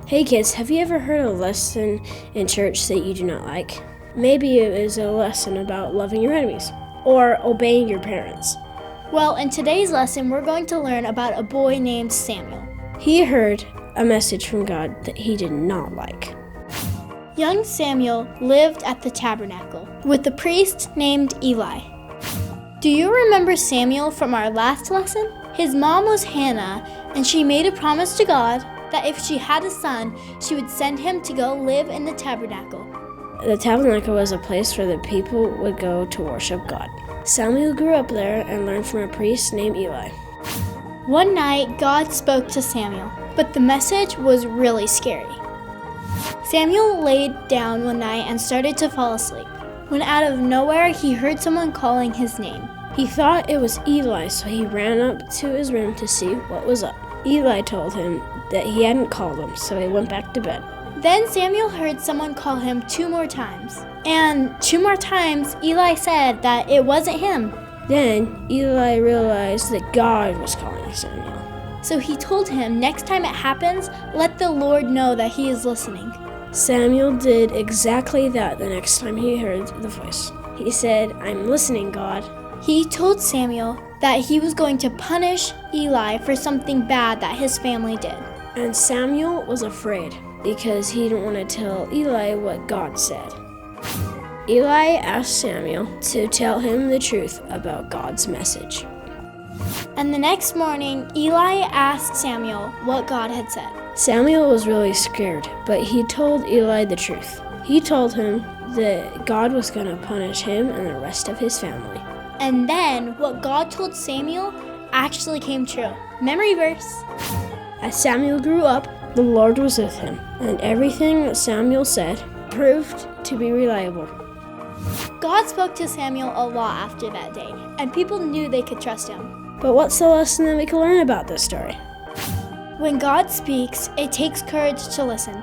Hey kids, have you ever heard a lesson in church that you do not like? Maybe it is a lesson about loving your enemies or obeying your parents. Well, in today's lesson, we're going to learn about a boy named Samuel. He heard a message from God that he did not like. Young Samuel lived at the tabernacle with a priest named Eli. Do you remember Samuel from our last lesson? His mom was Hannah, and she made a promise to God that if she had a son, she would send him to go live in the tabernacle. The tabernacle was a place where the people would go to worship God. Samuel grew up there and learned from a priest named Eli. One night, God spoke to Samuel, but the message was really scary. Samuel laid down one night and started to fall asleep, when out of nowhere he heard someone calling his name. He thought it was Eli, so he ran up to his room to see what was up. Eli told him that he hadn't called him, so he went back to bed. Then Samuel heard someone call him 2 more times. And 2 more times, Eli said that it wasn't him. Then Eli realized that God was calling Samuel. So he told him, next time it happens, let the Lord know that he is listening. Samuel did exactly that the next time he heard the voice. He said, "I'm listening, God." He told Samuel that he was going to punish Eli for something bad that his family did. And Samuel was afraid because he didn't want to tell Eli what God said. Eli asked Samuel to tell him the truth about God's message. And the next morning, Eli asked Samuel what God had said. Samuel was really scared, but he told Eli the truth. He told him that God was going to punish him and the rest of his family. And then what God told Samuel actually came true. Memory verse. As Samuel grew up, the Lord was with him, and everything that Samuel said proved to be reliable. God spoke to Samuel a lot after that day, and people knew they could trust him. But what's the lesson that we can learn about this story? When God speaks, it takes courage to listen.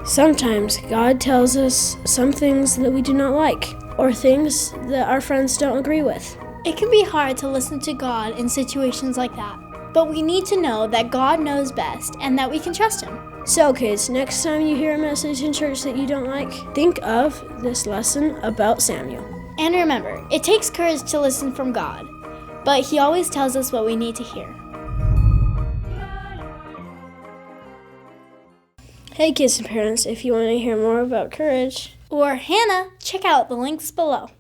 Sometimes God tells us some things that we do not like, or things that our friends don't agree with. It can be hard to listen to God in situations like that, but we need to know that God knows best and that we can trust him. So kids, next time you hear a message in church that you don't like, think of this lesson about Samuel. And remember, it takes courage to listen from God, but he always tells us what we need to hear. Hey kids and parents, if you want to hear more about courage or Hannah, check out the links below.